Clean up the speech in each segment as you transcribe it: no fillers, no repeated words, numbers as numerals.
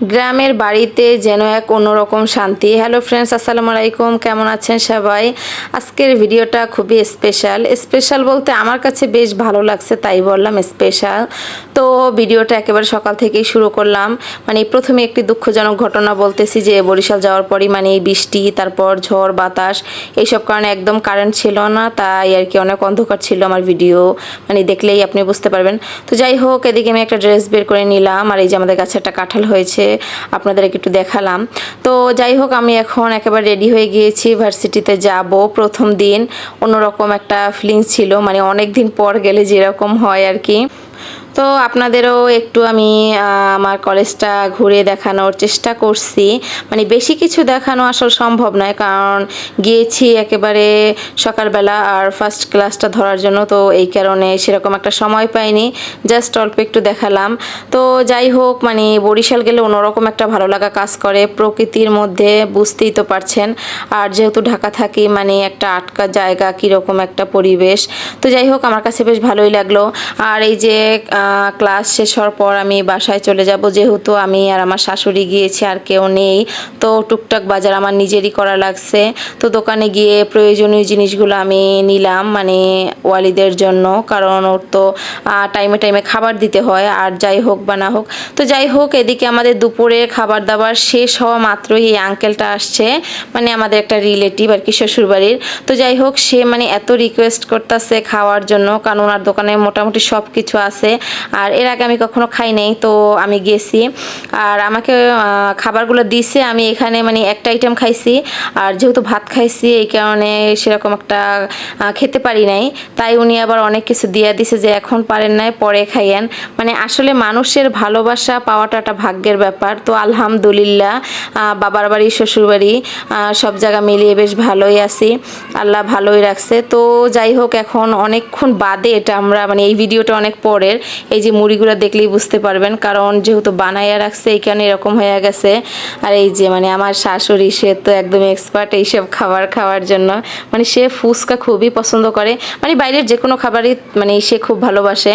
গ্রামের বাড়িতে যেন এক অন্যরকম শান্তি। হ্যালো ফ্রেন্ডস, আসসালামু আলাইকুম, কেমন আছেন সবাই? আজকের ভিডিওটা খুবই স্পেশাল বলতে আমার কাছে বেশ ভালো লাগছে, তাই বললাম স্পেশাল। তো ভিডিওটা একেবারে সকাল থেকেই শুরু করলাম। মানে প্রথমে একটি দুঃখজনক ঘটনা বলতেছি যে বরিশাল যাওয়ার পরই মানে বৃষ্টি, তারপর ঝড় বাতাস, এইসব কারণে একদম কারেন্ট ছিল না, তাই আর কি অনেক অন্ধকার ছিল। আমার ভিডিও মানে দেখলেই আপনি বুঝতে পারবেন। তো যাই হোক, এদিকে আমি একটা ড্রেস বের করে নিলাম, আর এই যে আমাদের কাছে একটা কাঁঠাল হয়েছে, আপনাদেরকে একটু দেখালাম। তো যাই হোক, আমি এখন একেবারে রেডি হয়ে গিয়েছি, ভার্সিটিতে যাব। প্রথম দিন অন্যরকম একটা ফিলিংস ছিল, মানে অনেক দিন পর গেলে যেরকম হয় আর কি। তো আপনাদেরও একটু আমি আমার কলেজটা ঘুরে দেখানোর চেষ্টা করছি। মানে বেশি কিছু দেখানো আসলে সম্ভব নয়, কারণ গিয়েছি একেবারে সকালবেলা আর ফার্স্ট ক্লাসটা ধরার জন্য, তো এই কারণে সেরকম একটা সময় পাইনি, জাস্ট অল্প একটু দেখালাম। তো যাই হোক, মানে বরিশাল গেলে অন্যরকম একটা ভালো লাগা কাজ করে প্রকৃতির মধ্যে, বুঝতেই তো পারছেন। আর যেহেতু ঢাকা থাকি, মানে একটা আটকা জায়গা, কীরকম একটা পরিবেশ। তো যাই হোক, আমার কাছে বেশ ভালোই লাগলো। আর এই যে ক্লাস শেষ হওয়ার পর আমি বাসায় চলে যাব, যেহেতু আমি আর আমার শাশুড়ি গিয়েছি, আর কেউ নেই। তো টুকটাক বাজার আমার নিজেরই করা লাগছে। তো দোকানে গিয়ে প্রয়োজনীয় জিনিসগুলো আমি নিলাম, মানে ওয়ালিদের জন্য, কারণ ওর তো টাইমে টাইমে খাবার দিতে হয়, আর যাই হোক বা না হোক। তো যাই হোক, এদিকে আমাদের দুপুরে খাবার দাবার শেষ হওয়া মাত্রই এই আঙ্কেলটা আসছে, মানে আমাদের একটা রিলেটিভ আর কি, শ্বশুরবাড়ির। তো যাই হোক, সে মানে এত রিকোয়েস্ট করতেছে খাওয়ার জন্য, কারণ ওনার দোকানে মোটামুটি সব কিছু আছে। আর এর আগে আমি কখনো খাই নাই, তো আমি গেছি আর আমাকে খাবারগুলো দিছে। আমি এখানে মানে একটা আইটেম খাইছি, আর যেহেতু ভাত খাইছি এই কারণে সেরকম একটা খেতে পারি নাই। তাই উনি আবার অনেক কিছু দিয়ে দিছে যে এখন পারেন নাই, পরে খাইয়েন। মানে আসলে মানুষের ভালোবাসা পাওয়াটা একটা ভাগ্যের ব্যাপার। তো আলহামদুলিল্লাহ, বাবার বাড়ি শ্বশুর বাড়ি সব জায়গা মিলিয়ে বেশ ভালোই আছি, আল্লাহ ভালোই রাখছে। তো যাই হোক, এখন অনেকক্ষণ বাদে এটা আমরা মানে এই ভিডিওটা অনেক পরের, এই যে মুড়িগুলো দেখলেই বুঝতে পারবেন, কারণ যেহেতু বানাইয়া রাখছে এই কারণে এরকম হয়ে গেছে। আর এই যে মানে আমার শাশুড়ি, সে তো একদম এক্সপার্ট এইসব খাবার খাওয়ার জন্য, মানে সে ফুচকা খুবই পছন্দ করে, মানে বাইরের যে কোনো খাবারই মানে সে খুব ভালোবাসে।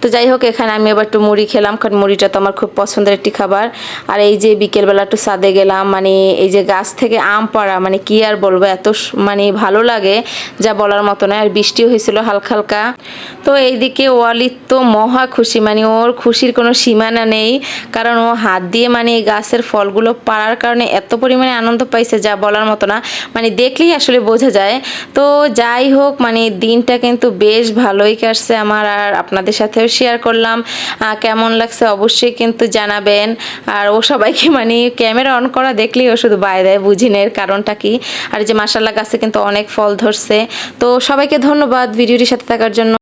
তো যাই হোক, এখানে আমি আবার একটু মুড়ি খেলাম, কারণ মুড়িটা তো আমার খুব পছন্দের একটি খাবার। আর এই যে বিকেলবেলা একটু ছাদে গেলাম, মানে এই যে গাছ থেকে আম পাড়া, মানে কি আর বলবো, এত মানে ভালো লাগে যা বলার মতো নয়। আর বৃষ্টিও হয়েছিল হালকা হালকা। তো এইদিকে ওয়ালিদ তো মহা খুশি, মানে ওর খুশির কোনো সীমানা নেই, কারণ ও হাত দিয়ে মানে এই গাছের ফলগুলো পাড়ার কারণে এত পরিমাণে আনন্দ পাইছে যা বলার মতো না, মানে দেখলেই আসলে বোঝা যায়। তো যাই হোক, মানে দিনটা কিন্তু বেশ ভালোই কাটছে আমার, আর আপনাদের সাথেও শেয়ার করলাম। কেমন লাগছে অবশ্যই কিন্তু জানাবেন। আর ও সবাইকে মানে ক্যামেরা অন করা দেখলেই ও শুধু বাই দেয়, বুঝি না এর কারণটা কি। আর যে মাশাআল্লাহ, গাছে কিন্তু অনেক ফল ধরছে। তো সবাইকে ধন্যবাদ ভিডিওটির সাথে থাকার জন্য।